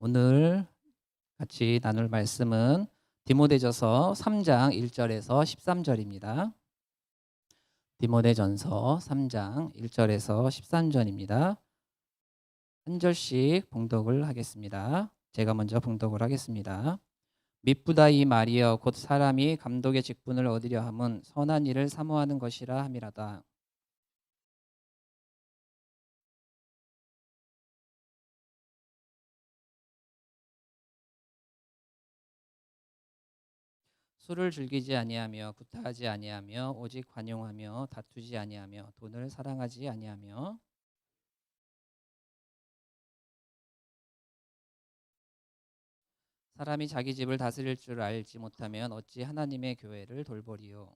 오늘 같이 나눌 말씀은 디모데전서 3장 1절에서 13절입니다. 디모데전서 3장 1절에서 13절입니다. 한 절씩 봉독을 하겠습니다. 제가 먼저 봉독을 하겠습니다. 미쁘다 이 말이여 곧 사람이 감독의 직분을 얻으려 함은 선한 일을 사모하는 것이라 함이라다. 술을 즐기지 아니하며 구타하지 아니하며 오직 관용하며 다투지 아니하며 돈을 사랑하지 아니하며 사람이 자기 집을 다스릴 줄 알지 못하면 어찌 하나님의 교회를 돌보리요.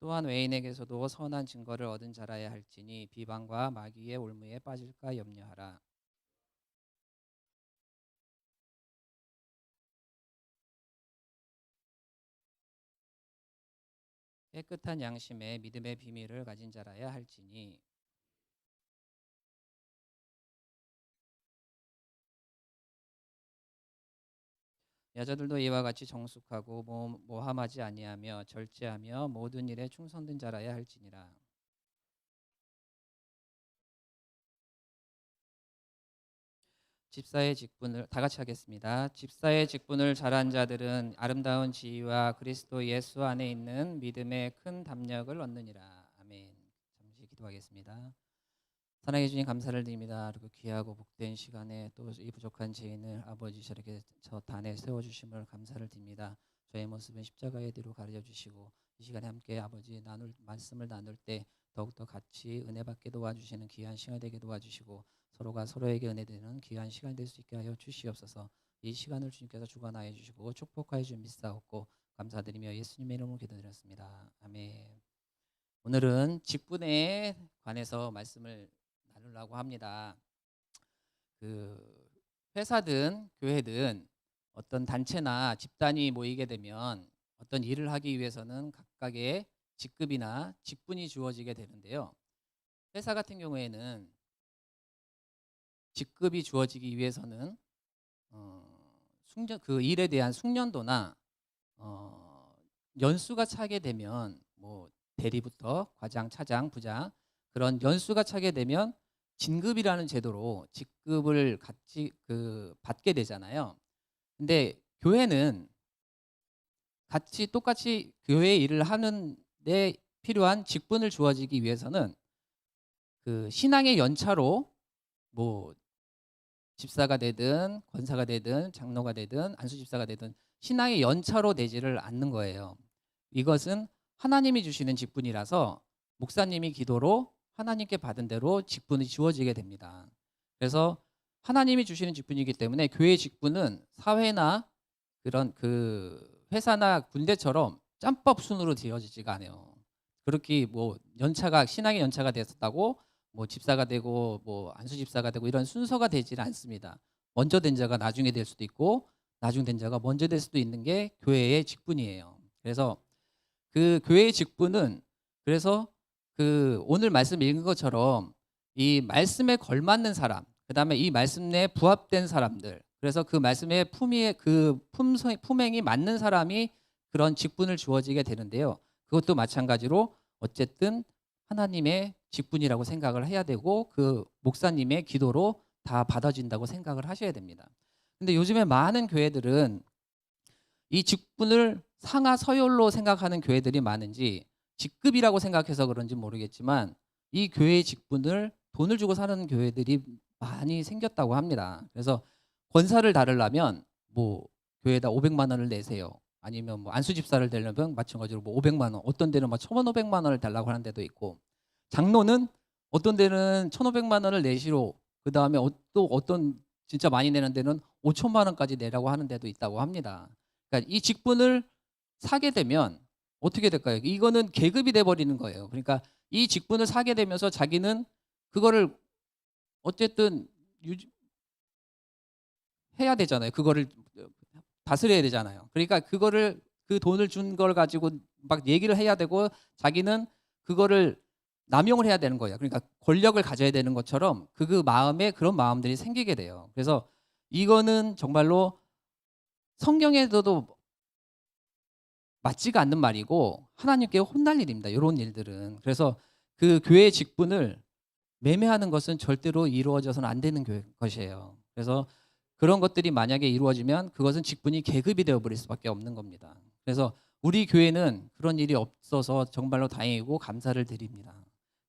또한 외인에게서도 선한 증거를 얻은 자라야 할지니 비방과 마귀의 올무에 빠질까 염려하라. 깨끗한 양심에 믿음의 비밀을 가진 자라야 할지니 여자들도 이와 같이 정숙하고 모함하지 아니하며 절제하며 모든 일에 충성된 자라야 할지니라. 집사의 직분을 다 같이 하겠습니다. 집사의 직분을 잘한 자들은 아름다운 지위와 그리스도 예수 안에 있는 믿음의 큰 담력을 얻느니라. 아멘. 잠시 기도하겠습니다. 사랑해 주님 감사를 드립니다. 그리고 귀하고 복된 시간에 또 이 부족한 죄인을 아버지 저렇게 저 단에 세워주심을 감사를 드립니다. 저의 모습은 십자가의 뒤로 가르쳐 주시고 이 시간에 함께 아버지 말씀을 나눌 때 더욱더 같이 은혜 받게 도와주시는 귀한 시간 되게 도와주시고 서로가 서로에게 은혜 되는 귀한 시간 될 수 있게 하여 주시옵소서. 이 시간을 주님께서 주관하여 주시고 축복하여 주님 믿사옵고 감사드리며 예수님의 이름으로 기도드렸습니다. 아멘. 오늘은 직분에 관해서 말씀을 나누려고 합니다. 그 회사든 교회든 어떤 단체나 집단이 모이게 되면 어떤 일을 하기 위해서는 각각의 직급이나 직분이 주어지게 되는데요. 회사 같은 경우에는 직급이 주어지기 위해서는 그 일에 대한 숙련도나 연수가 차게 되면 뭐 대리부터 과장, 차장, 부장 그런 연수가 차게 되면 진급이라는 제도로 직급을 같이 받게 되잖아요. 근데 교회는 같이 똑같이 교회 일을 하는 데 필요한 직분을 주어지기 위해서는 그 신앙의 연차로 뭐 집사가 되든 권사가 되든 장로가 되든 안수집사가 되든 신앙의 연차로 되지를 않는 거예요. 이것은 하나님이 주시는 직분이라서 목사님이 기도로 하나님께 받은 대로 직분이 주어지게 됩니다. 그래서 하나님이 주시는 직분이기 때문에 교회 직분은 사회나 그런 회사나 군대처럼 짬밥 순으로 되어지지가 않아요. 그렇게 뭐 연차가 신앙의 연차가 됐었다고 뭐 집사가 되고 뭐 안수집사가 되고 이런 순서가 되지는 않습니다. 먼저 된 자가 나중에 될 수도 있고 나중 된 자가 먼저 될 수도 있는 게 교회의 직분이에요. 그래서 그 교회의 직분은 그래서 그 오늘 말씀 읽은 것처럼 이 말씀에 걸맞는 사람, 그다음에 이 말씀에 부합된 사람들, 그래서 그 말씀의 품행이 맞는 사람이 그런 직분을 주어지게 되는데요. 그것도 마찬가지로 어쨌든 하나님의 직분이라고 생각을 해야 되고 그 목사님의 기도로 다 받아진다고 생각을 하셔야 됩니다. 근데 요즘에 많은 교회들은 이 직분을 상하 서열로 생각하는 교회들이 많은지 직급이라고 생각해서 그런지 모르겠지만 이 교회의 직분을 돈을 주고 사는 교회들이 많이 생겼다고 합니다. 그래서 권사를 다루려면 뭐 교회에다 500만 원을 내세요. 아니면 뭐 안수집사를 되려면 마찬가지로 뭐 500만 원, 어떤 데는 막 1,500만 원을 달라고 하는 데도 있고, 장로는 어떤 데는 1,500만 원을 내시로, 그 다음에 또 어떤 진짜 많이 내는 데는 5천만 원까지 내라고 하는 데도 있다고 합니다. 그러니까 이 직분을 사게 되면 어떻게 될까요? 이거는 계급이 돼 버리는 거예요. 그러니까 이 직분을 사게 되면서 자기는 그거를 어쨌든 해야 되잖아요. 그거를 다스려야 되잖아요. 그러니까 그거를 그 돈을 준 걸 가지고 막 얘기를 해야 되고 자기는 그거를 남용을 해야 되는 거예요. 그러니까 권력을 가져야 되는 것처럼 그 마음에 그런 마음들이 생기게 돼요. 그래서 이거는 정말로 성경에서도 맞지가 않는 말이고 하나님께 혼날 일입니다. 이런 일들은. 그래서 그 교회의 직분을 매매하는 것은 절대로 이루어져서는 안 되는 것이에요. 그래서 그런 것들이 만약에 이루어지면 그것은 직분이 계급이 되어버릴 수밖에 없는 겁니다. 그래서 우리 교회는 그런 일이 없어서 정말로 다행이고 감사를 드립니다.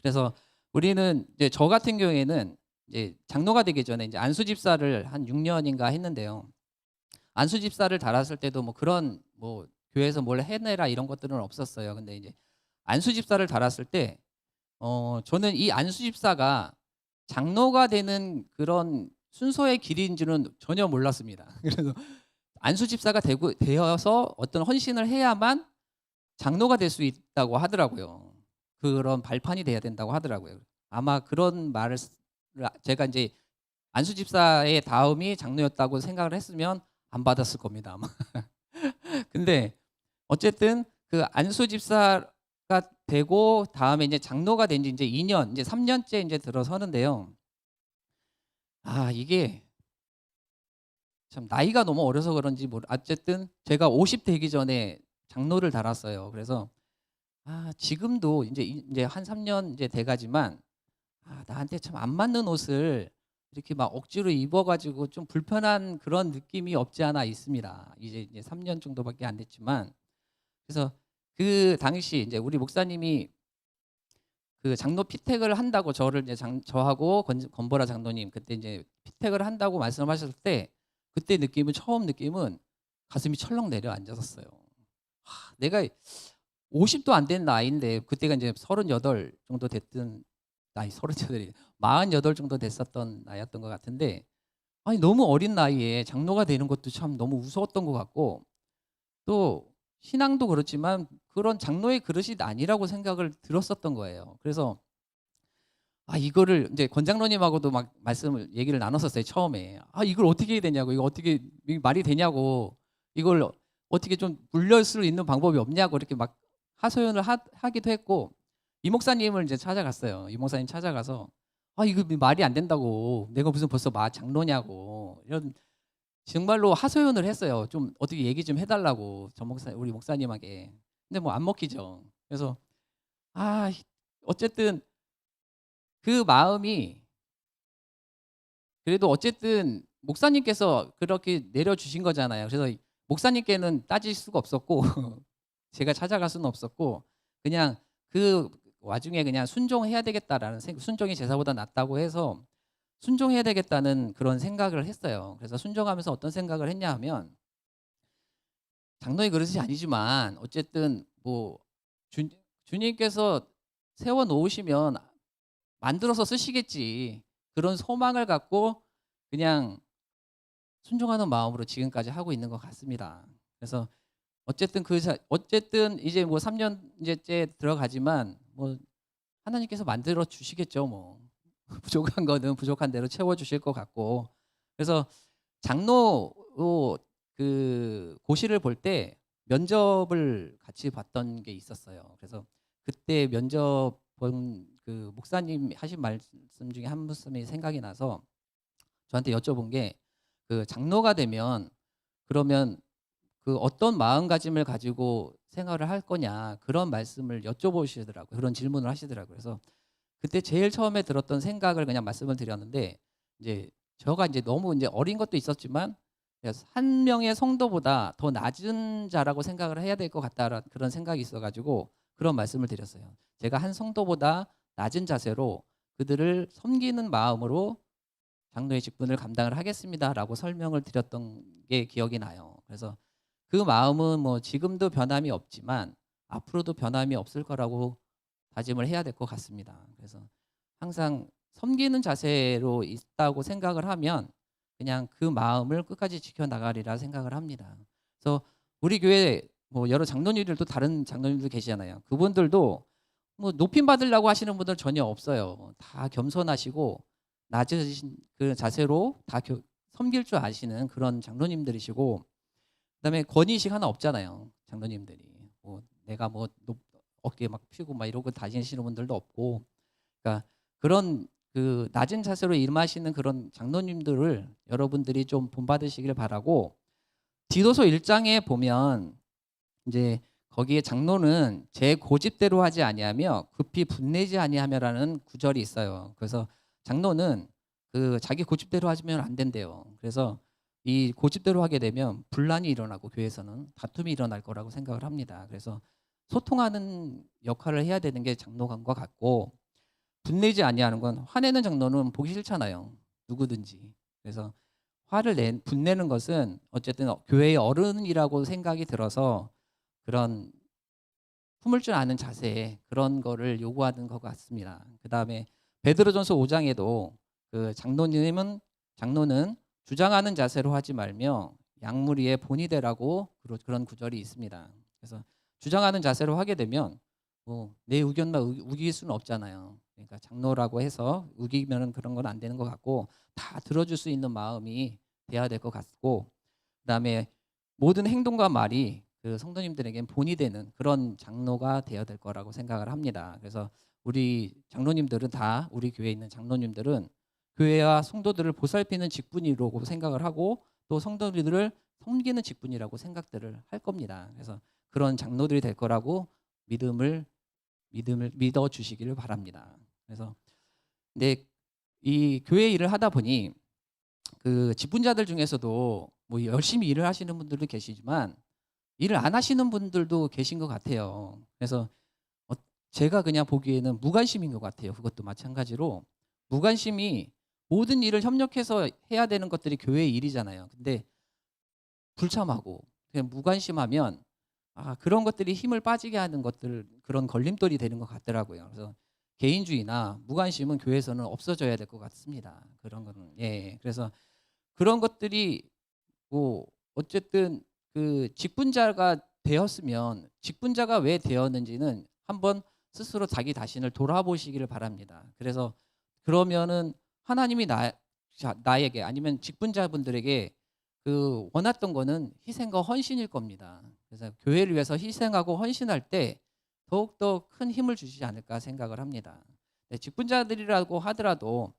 그래서 우리는 이제 저 같은 경우에는 이제 장로가 되기 전에 이제 안수 집사를 한 6년인가 했는데요. 안수 집사를 달았을 때도 뭐 그런 뭐 교회에서 뭘 해내라 이런 것들은 없었어요. 근데 이제 안수 집사를 달았을 때 저는 이 안수 집사가 장로가 되는 그런 순서의 길인 줄은 전혀 몰랐습니다. 그래서 안수 집사가 되어서 어떤 헌신을 해야만 장로가 될 수 있다고 하더라고요. 그런 발판이 돼야 된다고 하더라고요. 아마 그런 말을 제가 이제 안수 집사의 다음이 장로였다고 생각을 했으면 안 받았을 겁니다. 아마. 근데 어쨌든 그 안수 집사가 되고 다음에 이제 장로가 된 지 이제 2년, 이제 3년째 이제 들어서는데요. 아, 이게 참 나이가 너무 어려서 그런지 어쨌든 제가 50 되기 전에 장로를 달았어요. 그래서 지금도 이제 한 3년 이제 돼가지만 나한테 참 안 맞는 옷을 이렇게 막 억지로 입어가지고 좀 불편한 그런 느낌이 없지 않아 있습니다. 이제 3년 정도밖에 안 됐지만 그래서 그 당시 이제 우리 목사님이 그 장로 피택을 한다고 저를 이제 저하고 건보라 장로님 그때 이제 피택을 한다고 말씀하셨을 때 그때 처음 느낌은 가슴이 철렁 내려앉았었어요. 내가 50도 안 된 나이인데 그때가 이제 38 정도 됐던 나이 38이 48 정도 됐었던 나이였던 것 같은데 아니 너무 어린 나이에 장로가 되는 것도 참 너무 무서웠던 것 같고 또 신앙도 그렇지만 그런 장로의 그릇이 아니라고 생각을 들었었던 거예요. 그래서 이거를 이제 권장로님하고도 막 얘기를 나눴었어요. 처음에 이걸 어떻게 해야 되냐고 이거 어떻게 이게 말이 되냐고 이걸 어떻게 좀 물릴 수 있는 방법이 없냐고 이렇게 막 하소연을 하기도 했고 이 목사님을 이제 찾아갔어요. 이 목사님 찾아가서 이거 말이 안 된다고 내가 무슨 벌써 장로냐고 이런 정말로 하소연을 했어요. 좀 어떻게 얘기 좀 해달라고 우리 목사님에게. 근데 뭐 안 먹히죠. 그래서 어쨌든 그 마음이 그래도 어쨌든 목사님께서 그렇게 내려주신 거잖아요. 그래서 목사님께는 따질 수가 없었고 제가 찾아갈 수는 없었고 그냥 그 와중에 그냥 순종해야 되겠다라는 순종이 제사보다 낫다고 해서 순종해야 되겠다는 그런 생각을 했어요. 그래서 순종하면서 어떤 생각을 했냐 하면 장로의 그릇이 아니지만 어쨌든 뭐 주님께서 세워 놓으시면 만들어서 쓰시겠지. 그런 소망을 갖고 그냥 순종하는 마음으로 지금까지 하고 있는 것 같습니다. 그래서 어쨌든 이제 뭐 3년째 들어가지만 뭐 하나님께서 만들어 주시겠죠. 뭐 부족한 거는 부족한 대로 채워 주실 것 같고. 그래서 장로 그 고시를 볼 때 면접을 같이 봤던 게 있었어요. 그래서 그때 면접 본 그 목사님 하신 말씀 중에 한 말씀이 생각이 나서 저한테 여쭤본 게 그 장로가 되면 그러면 그 어떤 마음가짐을 가지고 생활을 할 거냐 그런 말씀을 여쭤보시더라고요. 그런 질문을 하시더라고요. 그래서 그때 제일 처음에 들었던 생각을 그냥 말씀을 드렸는데 이제 제가 이제 너무 이제 어린 것도 있었지만 한 명의 성도보다 더 낮은 자라고 생각을 해야 될 것 같다라는 그런 생각이 있어가지고 그런 말씀을 드렸어요. 제가 한 성도보다 낮은 자세로 그들을 섬기는 마음으로 장로의 직분을 감당을 하겠습니다라고 설명을 드렸던 게 기억이 나요. 그래서 그 마음은 뭐 지금도 변함이 없지만 앞으로도 변함이 없을 거라고 다짐을 해야 될 것 같습니다. 그래서 항상 섬기는 자세로 있다고 생각을 하면 그냥 그 마음을 끝까지 지켜나가리라 생각을 합니다. 그래서 우리 교회 뭐 여러 장로님들도 다른 장로님들 계시잖아요. 그분들도 뭐 높임 받으려고 하시는 분들 전혀 없어요. 다 겸손하시고 낮으신 그 자세로 다 섬길 줄 아시는 그런 장로님들이시고 그다음에 권위식 하나 없잖아요. 장로님들이 뭐 내가 뭐 어깨 막 펴고 막 이러고 다니시는 분들도 없고, 그러니까 그런 그 낮은 자세로 임하시는 그런 장로님들을 여러분들이 좀 본받으시길 바라고, 디도서 1장에 보면 이제 거기에 장로는 제 고집대로 하지 아니하며 급히 분내지 아니하며라는 구절이 있어요. 그래서 장로는 그 자기 고집대로 하시면 안 된대요. 그래서 이 고집대로 하게 되면 분란이 일어나고 교회에서는 다툼이 일어날 거라고 생각을 합니다. 그래서 소통하는 역할을 해야 되는 게 장로관과 같고, 분내지 아니하는 건, 화내는 장로는 보기 싫잖아요. 누구든지. 그래서 분내는 것은 어쨌든 교회의 어른이라고 생각이 들어서 그런 품을 줄 아는 자세, 그런 거를 요구하는 것 같습니다. 그 다음에 베드로전서 5장에도 그 장로는 주장하는 자세로 하지 말며 양무리의 본이 되라고 그런 구절이 있습니다. 그래서 주장하는 자세로 하게 되면 뭐 내 의견만 우길 수는 없잖아요. 그러니까 장로라고 해서 우기면은 그런 건 안 되는 것 같고, 다 들어줄 수 있는 마음이 돼야 될 것 같고, 그다음에 모든 행동과 말이 그 성도님들에겐 본이 되는 그런 장로가 되어야 될 거라고 생각을 합니다. 그래서 우리 장로님들은 다, 우리 교회에 있는 장로님들은 교회와 성도들을 보살피는 직분이라고 생각을 하고, 또 성도들을 섬기는 직분이라고 생각들을 할 겁니다. 그래서 그런 장로들이 될 거라고 믿음을 믿어 주시기를 바랍니다. 그래서 근데 이 교회 일을 하다 보니 그 직분자들 중에서도 뭐 열심히 일을 하시는 분들도 계시지만 일을 안 하시는 분들도 계신 것 같아요. 그래서 제가 그냥 보기에는 무관심인 것 같아요. 그것도 마찬가지로 무관심이, 모든 일을 협력해서 해야 되는 것들이 교회의 일이잖아요. 근데 불참하고 그냥 무관심하면 그런 것들이 힘을 빠지게 하는 것들, 그런 걸림돌이 되는 것 같더라고요. 그래서 개인주의나 무관심은 교회에서는 없어져야 될 것 같습니다. 그런 거는, 예. 그래서 그런 것들이 뭐 어쨌든 그 직분자가 되었으면, 직분자가 왜 되었는지는 한번 스스로 자기 자신을 돌아보시기를 바랍니다. 그래서 그러면은 하나님이 나에게, 아니면 직분자분들에게 그 원했던 거는 희생과 헌신일 겁니다. 그래서 교회를 위해서 희생하고 헌신할 때 더욱더 큰 힘을 주시지 않을까 생각을 합니다. 직분자들이라고 하더라도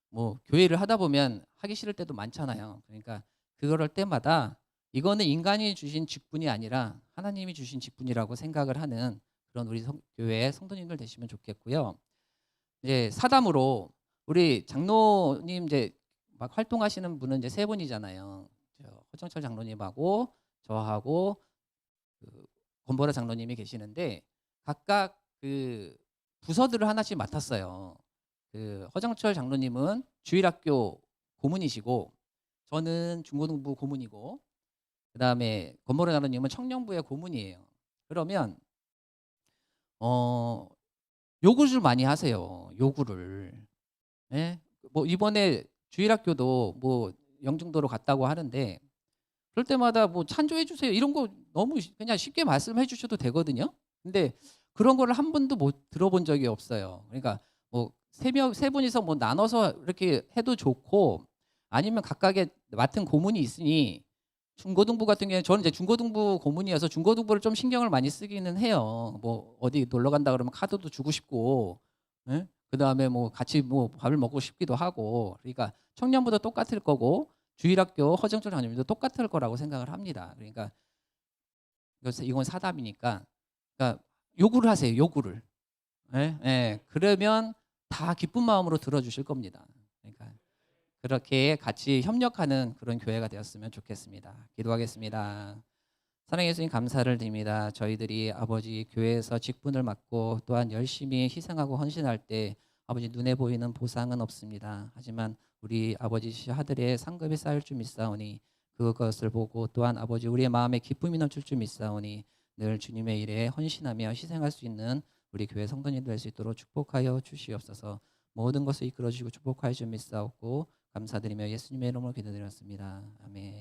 뭐 교회를 하다 보면 하기 싫을 때도 많잖아요. 그러니까 그럴 때마다 이거는 인간이 주신 직분이 아니라 하나님이 주신 직분이라고 생각을 하는 그런 우리 교회 성도님들 되시면 좋겠고요. 이제 사담으로 우리 장로님 이제 막 활동하시는 분은 이제 세 분이잖아요. 허정철 장로님하고 저하고 그 권보라 장로님이 계시는데, 각각 그 부서들을 하나씩 맡았어요. 그 허정철 장로님은 주일학교 고문이시고, 저는 중고등부 고문이고, 그다음에 권보라 장로님은 청년부의 고문이에요. 그러면 어 요구를 많이 하세요. 요구를. 예? 뭐 이번에 주일학교도 뭐 영종도로 갔다고 하는데, 그럴 때마다 뭐 찬조해 주세요 이런 거 너무 그냥 쉽게 말씀해 주셔도 되거든요. 근데 그런 거를 한 번도 못 들어본 적이 없어요. 그러니까 뭐 세 분이서 뭐 나눠서 이렇게 해도 좋고, 아니면 각각의 맡은 고문이 있으니, 중고등부 같은 경우에 저는 이제 중고등부 고문이어서 중고등부를 좀 신경을 많이 쓰기는 해요. 뭐 어디 놀러 간다 그러면 카드도 주고 싶고, 예? 그다음에 뭐 같이 뭐 밥을 먹고 싶기도 하고, 그러니까 청년부도 똑같을 거고 주일학교 허정철 장로님도 똑같을 거라고 생각을 합니다. 그러니까 이건 사담이니까, 그러니까 요구를 하세요. 요구를. 예? 예. 그러면 다 기쁜 마음으로 들어주실 겁니다. 그러니까 그렇게 같이 협력하는 그런 교회가 되었으면 좋겠습니다. 기도하겠습니다. 사랑의 예수님, 감사를 드립니다. 저희들이 아버지 교회에서 직분을 맡고 또한 열심히 희생하고 헌신할 때 아버지 눈에 보이는 보상은 없습니다. 하지만 우리 아버지 아들의 상급이 쌓일 줄 믿사오니, 그것을 보고 또한 아버지 우리의 마음에 기쁨이 넘칠 줄 믿사오니, 늘 주님의 일에 헌신하며 희생할 수 있는 우리 교회 성도님 될 수 있도록 축복하여 주시옵소서. 모든 것을 이끌어 주시고 축복하여 줄 믿사옵고 감사드리며 예수님의 이름으로 기도드렸습니다. 아멘.